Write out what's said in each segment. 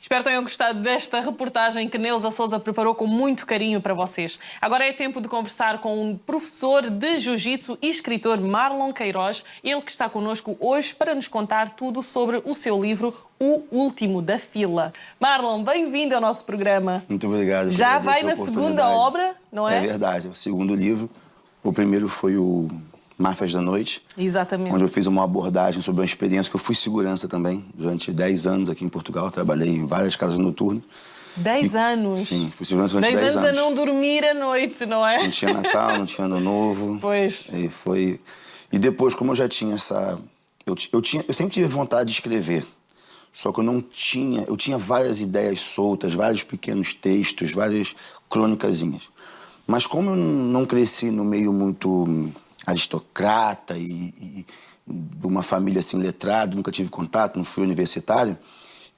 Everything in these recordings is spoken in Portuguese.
Espero que tenham gostado desta reportagem que Neuza Souza preparou com muito carinho para vocês. Agora é tempo de conversar com um professor de Jiu-Jitsu e escritor, Marlon Queiroz, ele que está connosco hoje para nos contar tudo sobre o seu livro O Último da Fila. Marlon, bem-vindo ao nosso programa. Muito obrigado. Já vai na segunda obra, não é? É verdade, o segundo livro. O primeiro foi o Máfias da Noite. Exatamente. Onde eu fiz uma abordagem sobre uma experiência que eu fui segurança também. Durante 10 anos aqui em Portugal, trabalhei em várias casas noturnas. 10 anos? Sim, fui segurança durante 10 anos. A não dormir à noite, não é? Não tinha Natal, não tinha Ano Novo. Pois. E depois, como eu já tinha essa... Eu sempre tive vontade de escrever. Só que eu não tinha... Eu tinha várias ideias soltas, vários pequenos textos, várias crônicazinhas. Mas como eu não cresci no meio muito aristocrata e de uma família assim letrada, nunca tive contato, não fui universitário,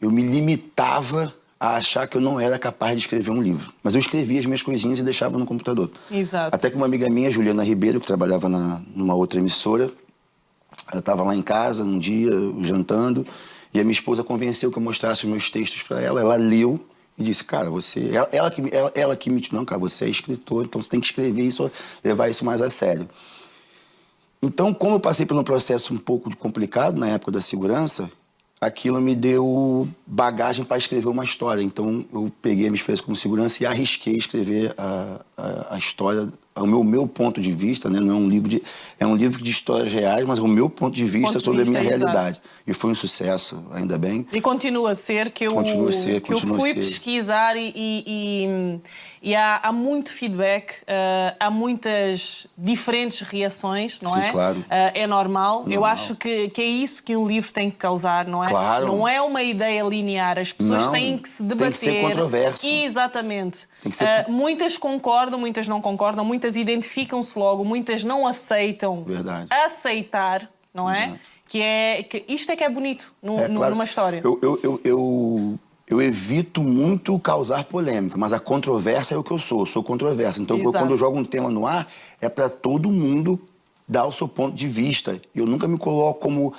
eu me limitava a achar que eu não era capaz de escrever um livro. Mas eu escrevia as minhas coisinhas e deixava no computador. Exato. Até que uma amiga minha, Juliana Ribeiro, que trabalhava numa outra emissora, ela estava lá em casa um dia, jantando, e a minha esposa convenceu que eu mostrasse os meus textos para ela. Ela leu e disse, cara, você... Ela que me disse, não, cara, você é escritor, então você tem que escrever isso, levar isso mais a sério. Então, como eu passei por um processo um pouco complicado na época da segurança, aquilo me deu bagagem para escrever uma história. Então, eu peguei a minha experiência como segurança e arrisquei escrever a história, o meu ponto de vista, né? Não é um livro de... É um livro de histórias reais, mas é o meu ponto de vista sobre a minha realidade. E foi um sucesso, ainda bem. E continua a ser, que eu fui pesquisar e há muito feedback, há muitas diferentes reações, não é? Sim, claro. É normal. Eu acho que é isso que um livro tem que causar, não é? Claro. Não é uma ideia linear. As pessoas têm que se debater. Tem que ser controverso. Exatamente. Tem que ser... Muitas concordam, muitas não concordam, muitas identificam-se logo, muitas não aceitam. Verdade. Aceitar, não é? Exato. Isto é que é bonito claro. numa história. Eu evito muito causar polêmica, mas a controvérsia é o que eu sou controverso. Então, quando eu jogo um tema no ar, é para todo mundo dar o seu ponto de vista. Eu nunca me coloco como,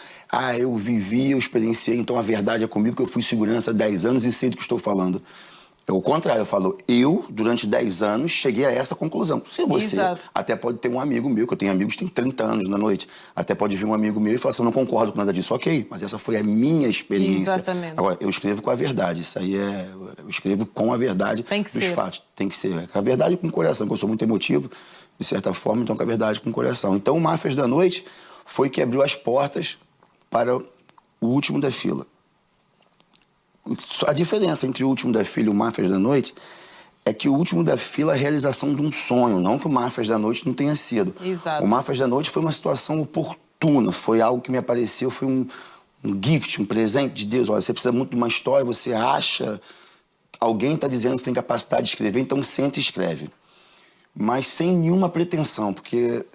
eu vivi, eu experienciei, então a verdade é comigo, porque eu fui segurança há 10 anos e sei do que estou falando. É o contrário, eu falo, durante 10 anos, cheguei a essa conclusão. Se você, até pode ter um amigo meu, que eu tenho amigos que têm 30 anos na noite, até pode vir um amigo meu e falar assim, eu não concordo com nada disso. Ok, mas essa foi a minha experiência. Exatamente. Agora, eu escrevo com a verdade, isso aí eu escrevo com a verdade dos fatos. Tem que ser. Com a verdade com o coração, porque eu sou muito emotivo, de certa forma, então com a verdade com o coração. Então, o Máfias da Noite foi que abriu as portas para o último da fila. A diferença entre o Último da Fila e o Máfias da Noite é que o Último da Fila é a realização de um sonho, não que o Máfias da Noite não tenha sido. Exato. O Máfias da Noite foi uma situação oportuna, foi algo que me apareceu, foi um gift, um presente de Deus. Olha, você precisa muito de uma história, você acha, alguém está dizendo que você tem capacidade de escrever, então senta e escreve. Mas sem nenhuma pretensão, porque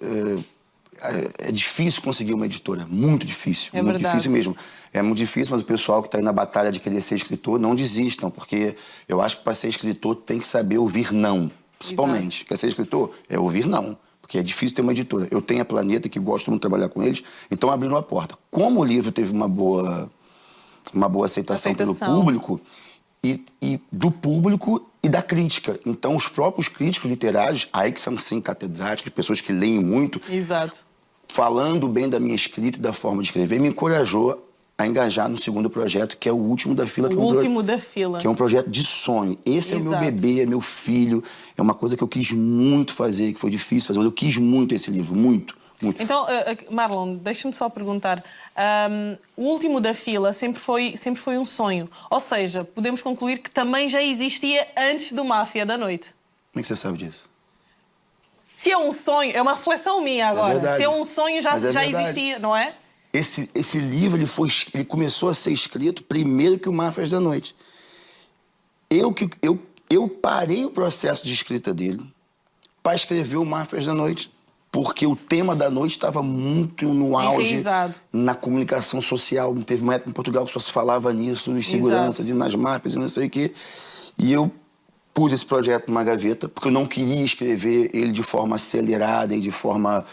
é difícil conseguir uma editora, muito difícil, muito difícil mesmo. É muito difícil, mas o pessoal que está aí na batalha de querer ser escritor, não desistam, porque eu acho que para ser escritor tem que saber ouvir não, principalmente. Exato. Quer ser escritor? É ouvir não, porque é difícil ter uma editora. Eu tenho a Planeta, que gosto muito de trabalhar com eles, então abriram a porta. Como o livro teve uma boa aceitação pelo público, e do público e da crítica. Então, os próprios críticos literários, aí que são, sim, catedráticos, pessoas que leem muito, falando bem da minha escrita e da forma de escrever, me encorajou a engajar no segundo projeto, que é o Último da Fila. O Último da Fila. Que é um projeto de sonho. Esse é o meu bebê, é meu filho, é uma coisa que eu quis muito fazer, que foi difícil fazer, mas eu quis muito esse livro, muito. Então, Marlon, deixa-me só perguntar. O Último da Fila sempre foi um sonho. Ou seja, podemos concluir que também já existia antes do Máfia da Noite. Como é que você sabe disso? Se é um sonho, é uma reflexão minha agora. Verdade. Se é um sonho, já existia, não é? Esse livro ele começou a ser escrito primeiro que o Máfias da Noite. Eu parei o processo de escrita dele para escrever o Máfias da Noite, porque o tema da noite estava muito no auge na comunicação social. Teve uma época em Portugal que só se falava nisso, nos seguranças e nas máfias e não sei o quê. E eu pus esse projeto numa gaveta, porque eu não queria escrever ele de forma acelerada e de forma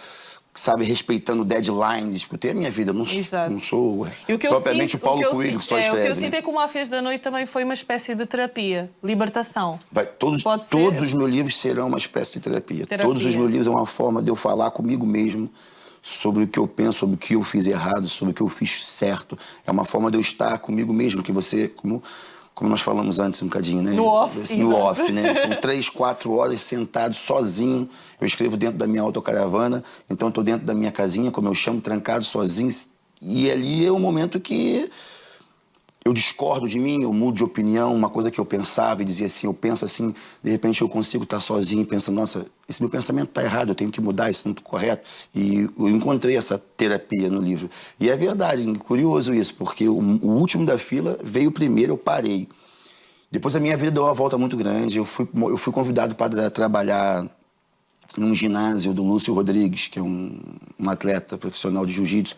sabe, respeitando deadlines, porque eu tenho a minha vida, eu não sou propriamente o Paulo Coelho, que só escreve. O que eu sinto é que o Máfias da Noite também foi uma espécie de terapia, libertação. Todos os meus livros serão uma espécie de terapia. Todos os meus livros é uma forma de eu falar comigo mesmo sobre o que eu penso, sobre o que eu fiz errado, sobre o que eu fiz certo. É uma forma de eu estar comigo mesmo, que você... Como nós falamos antes um bocadinho, né? No off. No off, né? São 3, 4 horas sentado, sozinho. Eu escrevo dentro da minha autocaravana, então estou dentro da minha casinha, como eu chamo, trancado, sozinho. E ali é um momento que eu discordo de mim, eu mudo de opinião, uma coisa que eu pensava e dizia assim, eu penso assim, de repente eu consigo estar sozinho e pensando, nossa, esse meu pensamento está errado, eu tenho que mudar, isso não está correto. E eu encontrei essa terapia no livro. E é verdade, curioso isso, porque o último da fila veio primeiro, eu parei. Depois a minha vida deu uma volta muito grande, eu fui convidado para trabalhar num ginásio do Lúcio Rodrigues, que é um atleta profissional de jiu-jitsu.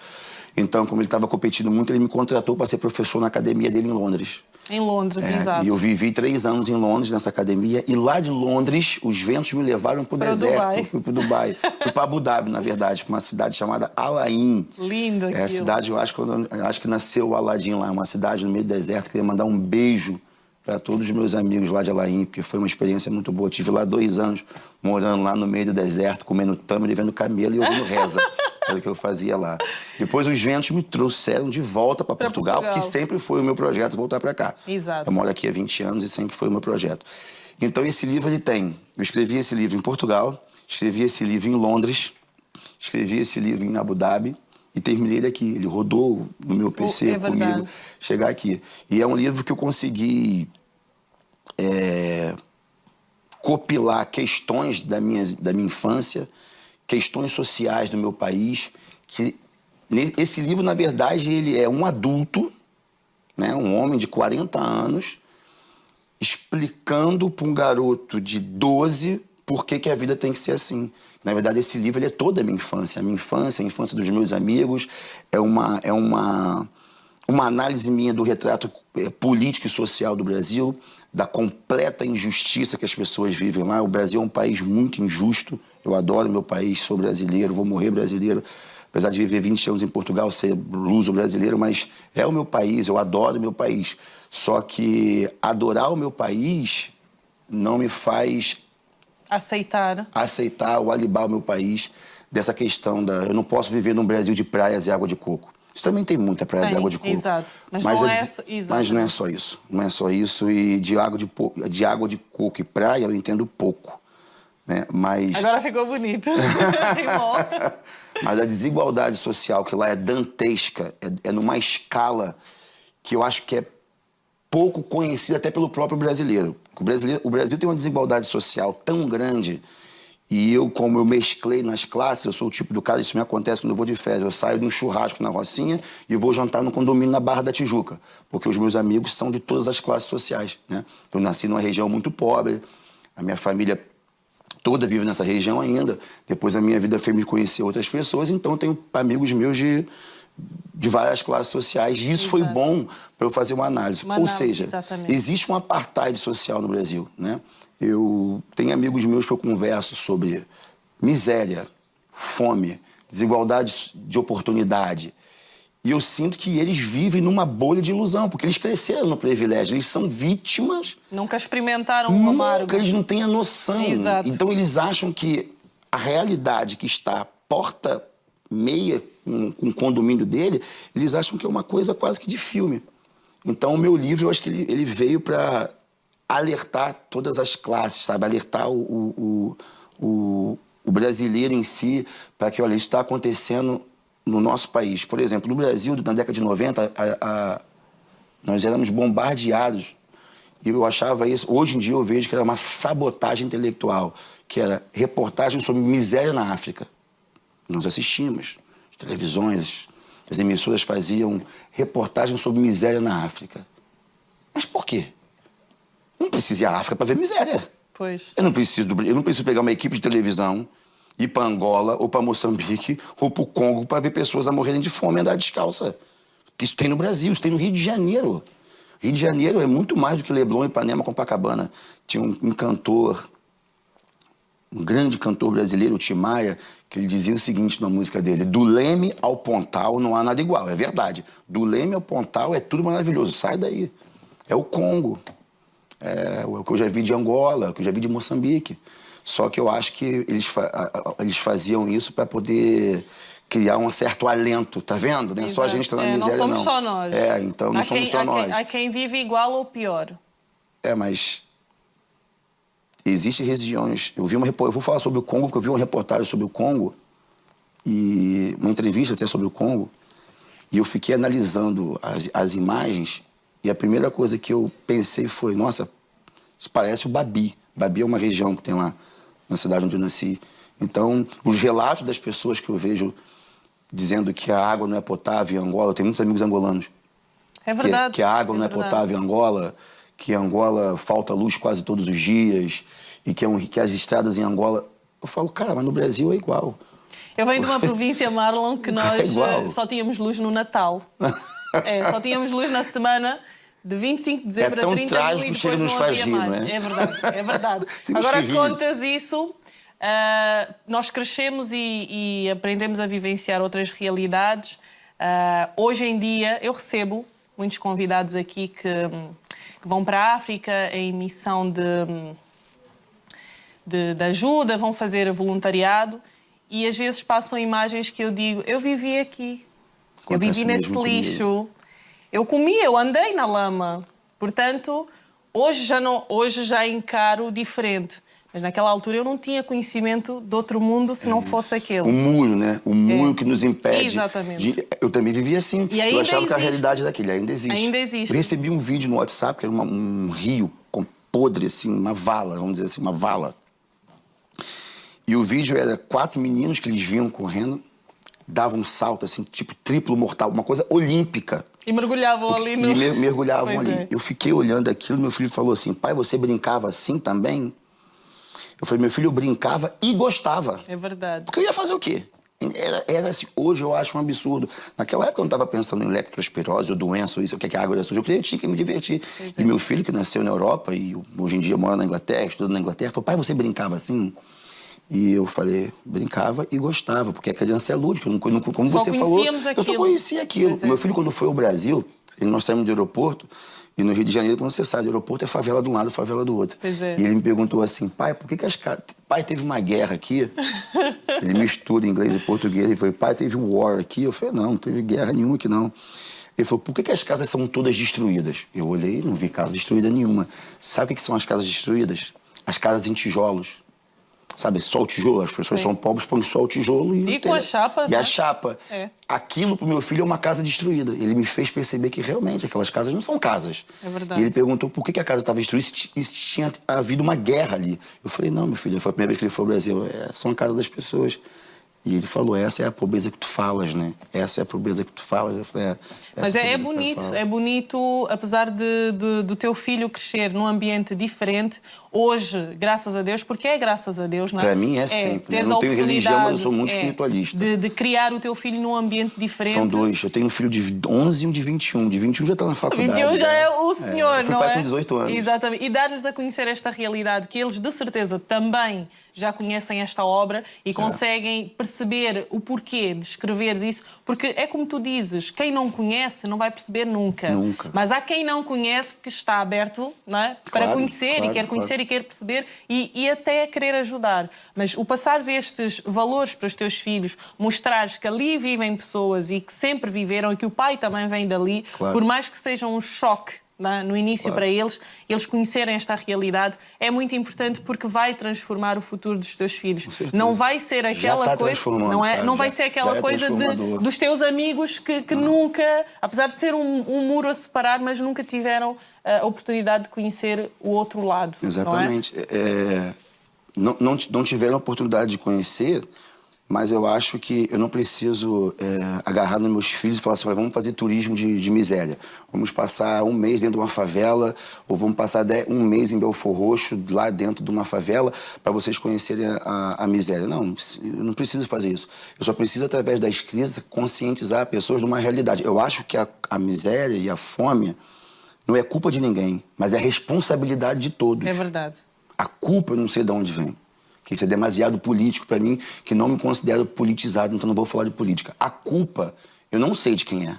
Então, como ele estava competindo muito, ele me contratou para ser professor na academia dele em Londres. Em Londres, exato. E eu vivi 3 anos em Londres, nessa academia. E lá de Londres, os ventos me levaram para o deserto. Dubai. Fui para Dubai. Fui para Abu Dhabi, na verdade, para uma cidade chamada Al-Ain. Lindo aquilo. É a cidade, eu acho que nasceu o Aladim lá, uma cidade no meio do deserto. Queria mandar um beijo para todos os meus amigos lá de Al-Ain, porque foi uma experiência muito boa. Eu tive lá 2 anos, morando lá no meio do deserto, comendo tâmara e vendo camelo e ouvindo reza. Era o que eu fazia lá. Depois os ventos me trouxeram de volta para Portugal, que sempre foi o meu projeto voltar para cá. Exato. Eu moro aqui há 20 anos e sempre foi o meu projeto. Então esse livro ele tem... Eu escrevi esse livro em Portugal, escrevi esse livro em Londres, escrevi esse livro em Abu Dhabi e terminei ele aqui. Ele rodou no meu PC comigo chegar aqui. E é um livro que eu consegui copilar questões da minha infância, questões sociais do meu país, que esse livro, na verdade, ele é um adulto, né, um homem de 40 anos, explicando para um garoto de 12 por que a vida tem que ser assim. Na verdade, esse livro ele é toda a minha infância, a infância dos meus amigos, é uma análise minha do retrato político e social do Brasil, da completa injustiça que as pessoas vivem lá. O Brasil é um país muito injusto. Eu adoro meu país, sou brasileiro, vou morrer brasileiro. Apesar de viver 20 anos em Portugal, ser luso-brasileiro, mas é o meu país, eu adoro o meu país. Só que adorar o meu país não me faz aceitar ou alibar o meu país dessa questão da... Eu não posso viver num Brasil de praias e água de coco. Isso também tem muita praia e água de coco. Exato. Mas não é só isso. Não é só isso. E de água de coco e praia eu entendo pouco. Né? Mas... Agora ficou bonito. Mas a desigualdade social que lá é dantesca, é numa escala que eu acho que é pouco conhecida até pelo próprio brasileiro. O Brasil tem uma desigualdade social tão grande. E como eu mesclei nas classes, eu sou o tipo do cara, isso me acontece quando eu vou de férias. Eu saio de um churrasco na Rocinha e vou jantar no condomínio na Barra da Tijuca, porque os meus amigos são de todas as classes sociais, né? Eu nasci numa região muito pobre, a minha família toda vive nessa região ainda. Depois a minha vida foi me conhecer outras pessoas, então eu tenho amigos meus de várias classes sociais. E isso foi bom para eu fazer uma análise. Ou seja, existe um apartheid social no Brasil, né? Eu tenho amigos meus que eu converso sobre miséria, fome, desigualdade de oportunidade. E eu sinto que eles vivem numa bolha de ilusão, porque eles cresceram no privilégio, eles são vítimas. Nunca experimentaram um amargo. Eles não têm a noção. Exato. Então eles acham que a realidade que está porta meia com o condomínio dele, eles acham que é uma coisa quase que de filme. Então o meu livro, eu acho que ele veio para alertar todas as classes, sabe? Alertar o brasileiro em si para que, olha, isso está acontecendo no nosso país. Por exemplo, no Brasil, na década de 90, nós éramos bombardeados. E eu achava isso... Hoje em dia eu vejo que era uma sabotagem intelectual, que era reportagem sobre miséria na África. Nós assistimos, as televisões, as emissoras faziam reportagem sobre miséria na África. Mas por quê? Não precisa ir à África para ver miséria. Pois. Eu não preciso pegar uma equipe de televisão, ir para Angola, ou para Moçambique, ou para o Congo, para ver pessoas a morrerem de fome e andar descalça. Isso tem no Brasil, isso tem no Rio de Janeiro. Rio de Janeiro é muito mais do que Leblon, Ipanema, Copacabana. Tinha um cantor um grande cantor brasileiro, o Tim Maia, que ele dizia o seguinte na música dele: do Leme ao Pontal não há nada igual. É verdade. Do Leme ao Pontal é tudo maravilhoso. Sai daí. É o Congo. É o que eu já vi de Angola, o que eu já vi de Moçambique. Só que eu acho que eles faziam isso para poder criar um certo alento, tá vendo? Não é só a gente tá na miséria, não. Não somos só nós. Então não somos só nós. Há quem vive igual ou pior. Mas existem regiões... Eu vou falar sobre o Congo, porque eu vi uma reportagem sobre o Congo, e uma entrevista até sobre o Congo, e eu fiquei analisando as imagens, e a primeira coisa que eu pensei foi, nossa, isso parece o Babi. Babi é uma região que tem lá, na cidade onde eu nasci. Então, os relatos das pessoas que eu vejo dizendo que a água não é potável em Angola, eu tenho muitos amigos angolanos. É verdade. Que a água não é potável em Angola, que em Angola falta luz quase todos os dias, e que as estradas em Angola... Eu falo, cara, mas no Brasil é igual. Eu venho de uma província, Marlon, que nós só tínhamos luz no Natal. Só tínhamos luz na semana de 25 de dezembro a 30 de julho e depois não havia mais. É verdade, é verdade. Agora contas isso, nós crescemos e aprendemos a vivenciar outras realidades. Hoje em dia eu recebo muitos convidados aqui que vão para a África em missão de ajuda, vão fazer voluntariado e às vezes passam imagens que eu digo, eu vivi aqui, eu vivi nesse lixo, eu comi, eu andei na lama. Portanto, hoje já encaro diferente. Mas naquela altura eu não tinha conhecimento de outro mundo se não fosse aquele. O muro, né? O muro que nos impede. Exatamente. Eu também vivia assim. Eu achava que a realidade daquele ainda existe. Ainda existe. Eu recebi um vídeo no WhatsApp, que era um rio podre, assim, uma vala, vamos dizer assim, uma vala. E o vídeo era 4 meninos que eles vinham correndo, davam um salto, assim, tipo triplo mortal, uma coisa olímpica. E mergulhavam ali no... E mergulhavam ali. Eu fiquei olhando aquilo, meu filho falou assim, pai, você brincava assim também? Eu falei, meu filho, eu brincava e gostava. É verdade. Porque eu ia fazer o quê? Era assim, hoje eu acho um absurdo. Naquela época eu não estava pensando em leptospirose ou doença, ou isso, o que é a água era suja. Eu tinha que me divertir. E meu filho, que nasceu na Europa e hoje em dia mora na Inglaterra, estuda na Inglaterra, falou, pai, você brincava assim? E eu falei, brincava e gostava, porque a criança é lúdica. Como você falou, eu só conhecia aquilo. Meu filho, quando foi ao Brasil, nós saímos do aeroporto, e no Rio de Janeiro, quando você sai do aeroporto, é favela de um lado e favela do outro. E ele me perguntou assim, pai, por que as casas... Pai, teve uma guerra aqui. Ele mistura inglês e português. Ele falou, pai, teve um war aqui. Eu falei, não teve guerra nenhuma aqui, não. Ele falou, por que as casas são todas destruídas? Eu olhei e não vi casa destruída nenhuma. Sabe o que são as casas destruídas? As casas em tijolos. Sabe, só o tijolo, as pessoas são pobres, põem só o tijolo e com a chapa. E a chapa. Aquilo pro meu filho é uma casa destruída. Ele me fez perceber que realmente aquelas casas não são casas. É verdade. E ele perguntou por que a casa estava destruída e se tinha havido uma guerra ali. Eu falei, não, meu filho, foi a primeira vez que ele foi ao Brasil. São a casa das pessoas. E ele falou, essa é a pobreza que tu falas, né? Essa é a pobreza que tu falas. Eu falei, mas é bonito, apesar do teu filho crescer num ambiente diferente, hoje, graças a Deus, porque é graças a Deus, não é? Para mim é sempre. Eu não tenho religião, mas eu sou muito espiritualista. De criar o teu filho num ambiente diferente. São dois. Eu tenho um filho de 11 e um de 21. De 21 já está na faculdade. 21 já é o senhor, eu fui não pai é? com 18 anos. Exatamente. E dar-lhes a conhecer esta realidade, que eles, de certeza, também já conhecem esta obra e conseguem perceber o porquê de escreveres isso, porque é como tu dizes, quem não conhece não vai perceber nunca. Mas há quem não conhece que está aberto, não é? Para conhecer e quer conhecer e quer perceber e até querer ajudar. Mas o passares estes valores para os teus filhos, mostrares que ali vivem pessoas e que sempre viveram e que o pai também vem dali, por mais que seja um choque no início para eles conhecerem esta realidade, é muito importante porque vai transformar o futuro dos teus filhos. Não vai ser aquela coisa, não vai ser aquela coisa dos teus amigos que nunca, apesar de ser um muro a separar, mas nunca tiveram a oportunidade de conhecer o outro lado. Exatamente. Não tiveram a oportunidade de conhecer, mas eu acho que eu não preciso agarrar nos meus filhos e falar assim, vamos fazer turismo de miséria. Vamos passar um mês dentro de uma favela, ou vamos passar um mês em Belfor Roxo, lá dentro de uma favela, para vocês conhecerem a miséria. Não, eu não preciso fazer isso. Eu só preciso, através da escrita, conscientizar pessoas de uma realidade. Eu acho que a miséria e a fome não é culpa de ninguém, mas é responsabilidade de todos. É verdade. A culpa eu não sei de onde vem. que isso é demasiado político para mim, que não me considero politizado, então não vou falar de política. A culpa, eu não sei de quem é,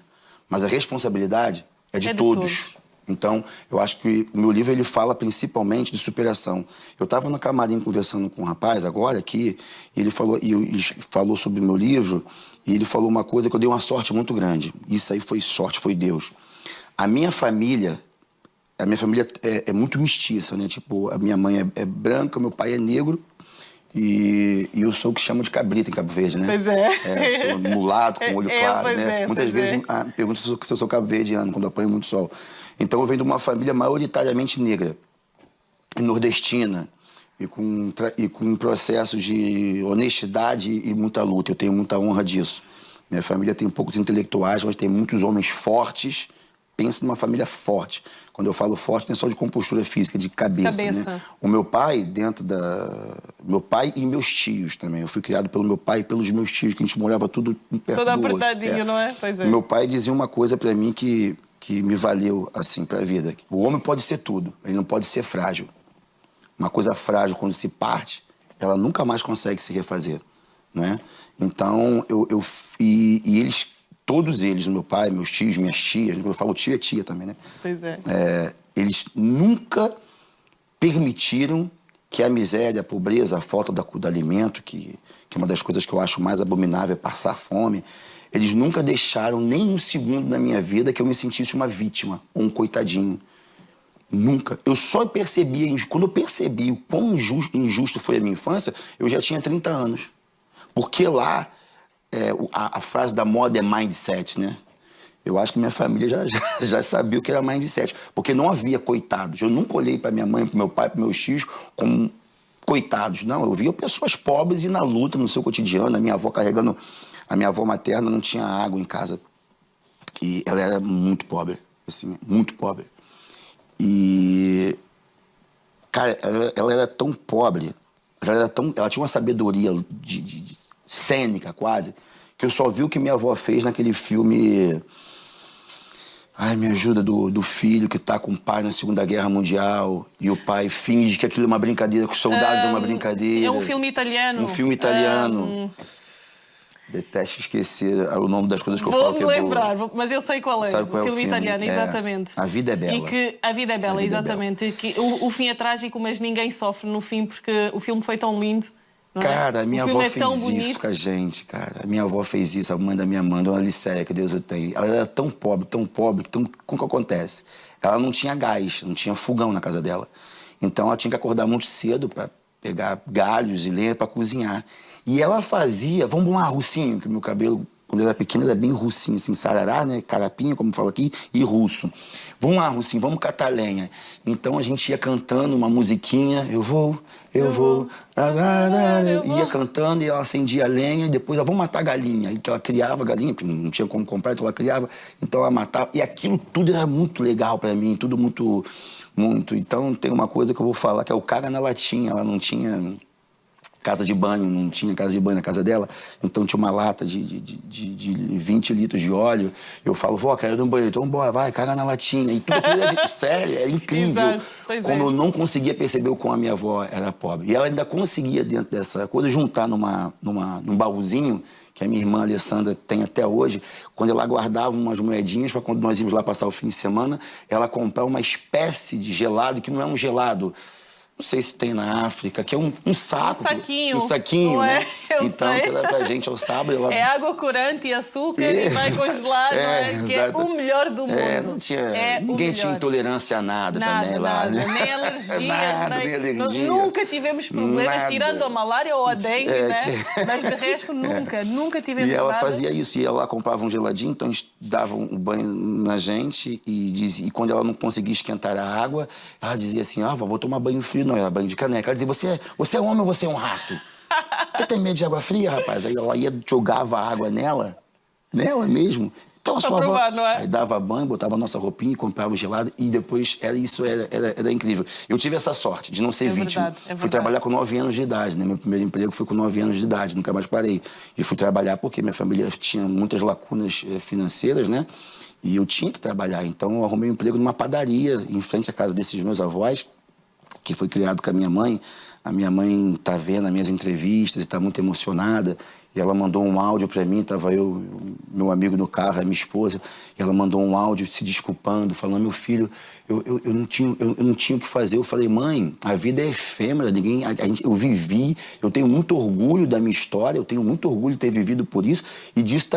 mas a responsabilidade é de todos. Então, eu acho que o meu livro ele fala principalmente de superação. Eu estava no camarim conversando com um rapaz agora aqui, e ele falou sobre o meu livro, e ele falou uma coisa que eu dei uma sorte muito grande. Isso aí foi sorte, foi Deus. A minha família é muito mestiça, né? Tipo, a minha mãe é branca, meu pai é negro, e eu sou o que chama de cabrita em Cabo Verde, né? Pois é. Sou mulato, com olho claro, né? Muitas vezes perguntam se eu sou cabo-verdiano, quando eu apanho muito sol. Então eu venho de uma família maioritariamente negra, nordestina, e com um processo de honestidade e muita luta. Eu tenho muita honra disso. Minha família tem poucos intelectuais, mas tem muitos homens fortes. Pensa numa família forte. Quando eu falo forte, não é só de compostura física, de cabeça. Né? O meu pai, meu pai e meus tios também. Eu fui criado pelo meu pai e pelos meus tios, que a gente morava tudo perto Todo apertadinho, não é? Pois é. O meu pai dizia uma coisa pra mim que me valeu, assim, pra vida. O homem pode ser tudo, ele não pode ser frágil. Uma coisa frágil, quando se parte, ela nunca mais consegue se refazer, não é? Então, eles... Todos eles, meu pai, meus tios, minhas tias, eu falo tio é tia também, né? Pois é. Eles nunca permitiram que a miséria, a pobreza, a falta do alimento, que é uma das coisas que eu acho mais abominável, é passar fome, eles nunca deixaram nem um segundo na minha vida que eu me sentisse uma vítima ou um coitadinho. Nunca. Eu só percebi, quando eu percebi o quão injusto foi a minha infância, eu já tinha 30 anos. Porque lá... a frase da moda é mindset, né? Eu acho que minha família já sabia o que era mindset, porque não havia coitados. Eu nunca olhei para minha mãe, para meu pai, para meus tios como coitados. Não, eu via pessoas pobres e na luta, no seu cotidiano. A minha avó materna não tinha água em casa. E ela era muito pobre, assim, muito pobre. E, cara, ela era tão pobre, ela tinha uma sabedoria cênica quase, que eu só vi o que minha avó fez naquele filme... Ai, me ajuda, do filho que tá com o pai na Segunda Guerra Mundial e o pai finge que aquilo é uma brincadeira, que os soldados é uma brincadeira. É um filme italiano. Um filme italiano. Detesto esquecer o nome das coisas que eu falo. Vou-me lembrar, mas eu sei qual é. Sabe qual o é o filme italiano, exatamente. A Vida é Bela. E que a vida é bela, exatamente. E que o fim é trágico, mas ninguém sofre no fim porque o filme foi tão lindo. Cara, a minha avó fez isso com a gente, cara. A minha avó fez isso, a mãe da minha mãe, Dona Licéia, que Deus o tenha. Ela era tão pobre, que como que acontece? Ela não tinha gás, não tinha fogão na casa dela. Então ela tinha que acordar muito cedo para pegar galhos e lenha para cozinhar. E ela fazia, vamos lá, russinho, que o meu cabelo, quando eu era pequeno, era bem russinho, assim, sarará, né, carapinha, como fala aqui, e russo. Vamos lá, russinho, vamos catar lenha. Então a gente ia cantando uma musiquinha, eu vou, ia cantando e ela acendia a lenha e depois ela, vamos matar a galinha. E que ela criava a galinha, que não tinha como comprar, então ela criava, então ela matava. E aquilo tudo era muito legal pra mim, tudo muito, muito. Então tem uma coisa que eu vou falar, que é o cara na latinha, ela não tinha casa de banho, não tinha casa de banho na casa dela, então tinha uma lata de 20 litros de óleo. Eu falo, vó, quero ir no banheiro, então bora, vai, caga na latinha. E tudo aquilo era sério, era incrível. Exato, como eu não conseguia perceber o quão a minha avó era pobre. E ela ainda conseguia, dentro dessa coisa, juntar num baúzinho, que a minha irmã Alessandra tem até hoje, quando ela guardava umas moedinhas para quando nós íamos lá passar o fim de semana, ela comprar uma espécie de gelado, que não é um gelado... Não sei se tem na África, que é um saco. Um saquinho, não né? É? Então, que dá pra gente ao sábado. Ela... É água corante e açúcar e vai congelado, que é o melhor do mundo. Não tinha... Ninguém tinha intolerância a nada também lá, né? Nem alergias. Nem alergia. Nunca tivemos problemas, tirando a malária ou a dengue, né? Mas de resto, nunca tivemos nada. E ela fazia isso, e ela comprava um geladinho, então a gente dava um banho na gente e quando ela não conseguia esquentar a água, ela dizia assim, vou tomar banho frio, não, era banho de caneca. Ela dizia, você é homem ou você é um rato? Você tem medo de água fria, rapaz? Aí ela jogava água nela mesmo. Então a sua avó... não é? Aí dava banho, botava a nossa roupinha, comprava o gelado e depois era incrível. Eu tive essa sorte de não ser vítima. Verdade. Fui trabalhar com 9 anos de idade, né? Meu primeiro emprego foi com 9 anos de idade, nunca mais parei. E fui trabalhar porque minha família tinha muitas lacunas financeiras, né? E eu tinha que trabalhar. Então eu arrumei um emprego numa padaria em frente à casa desses meus avós, que foi criado com a minha mãe A minha mãe tá vendo as minhas entrevistas e tá muito emocionada. E ela mandou um áudio para mim, tava eu, meu amigo no carro, a minha esposa, e ela mandou um áudio se desculpando, falando: meu filho, eu não tinha o que fazer. Eu falei: mãe, a vida é efêmera, eu vivi, eu tenho muito orgulho da minha história, eu tenho muito orgulho de ter vivido por isso, e disso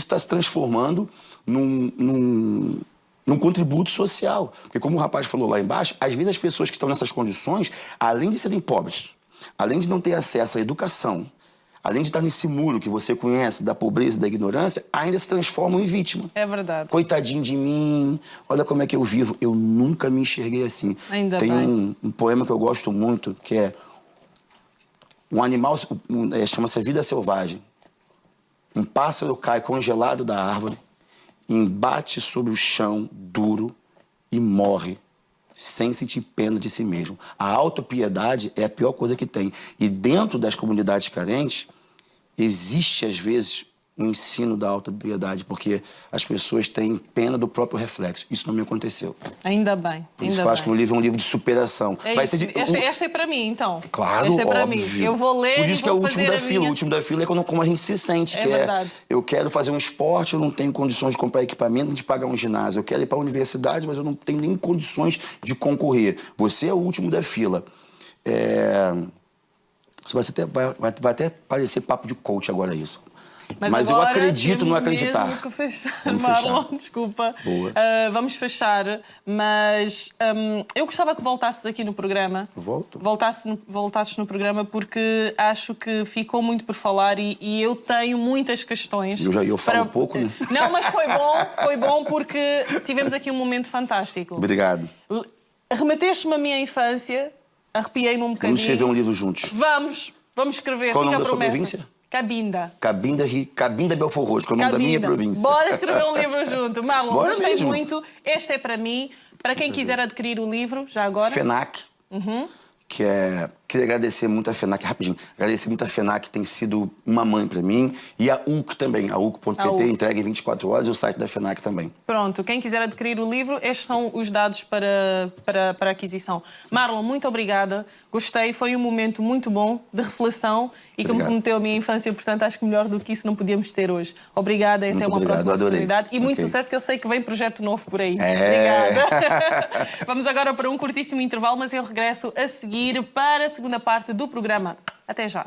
tá se transformando num contributo social. Porque como o rapaz falou lá embaixo, às vezes as pessoas que estão nessas condições, além de serem pobres, além de não ter acesso à educação, além de estar nesse muro que você conhece da pobreza e da ignorância, ainda se transformam em vítima. É verdade. Coitadinho de mim, olha como é que eu vivo. Eu nunca me enxerguei assim. Ainda Tem bem. um poema que eu gosto muito, que é um animal, chama-se A Vida Selvagem. Um pássaro cai congelado da árvore, embate sobre o chão duro e morre, sem sentir pena de si mesmo. A autopiedade é a pior coisa que tem. E dentro das comunidades carentes, existe, às vezes, um ensino da autopiedade, porque as pessoas têm pena do próprio reflexo. Isso não me aconteceu. Ainda bem. Por isso que eu acho que o livro é um livro de superação. É isso. Esta é para mim, então. Claro, esta é para óbvio. mim. Eu vou ler. Por isso e que é o vou último fazer da a fila. minha... O último da fila é como a gente se sente. É que verdade. Eu quero fazer um esporte, eu não tenho condições de comprar equipamento, de pagar um ginásio. Eu quero ir para a universidade, mas eu não tenho nem condições de concorrer. Você é o último da fila. Vai até parecer papo de coach agora isso. Mas eu acredito no acreditar. Mesmo que fechar. Vamos Marlon, fechar. desculpa. Boa. Vamos fechar, mas eu gostava que voltasses aqui no programa. Volto. Voltasses no programa porque acho que ficou muito por falar e eu tenho muitas questões. Eu falo pouco, né? Não, mas foi bom porque tivemos aqui um momento fantástico. Obrigado. Remeteste-me à minha infância, arrepiei-me um bocadinho. Vamos escrever um livro juntos. Vamos escrever. Qual o Fica nome a da sua promessa. província? Cabinda. Cabinda Belfor Roxo, que é o nome da minha província. Bora escrever um livro junto. Marlon, Bora gostei mesmo. muito. Este é para mim. Para quem quiser adquirir o livro, já agora. FENAC. Queria agradecer muito a FENAC, rapidinho. Agradecer muito a FENAC, que tem sido uma mãe para mim. E a UC também. A UC.pt entrega em 24 horas e o site da FENAC também. Pronto, quem quiser adquirir o livro, estes são os dados para aquisição. Marlon, muito obrigada. Gostei, foi um momento muito bom de reflexão e que me remeteu à minha infância, portanto, acho que melhor do que isso não podíamos ter hoje. Obrigada e até uma próxima oportunidade. E muito sucesso, que eu sei que vem projeto novo por aí. Obrigada. Vamos agora para um curtíssimo intervalo, mas eu regresso a seguir para a segunda parte do programa. Até já.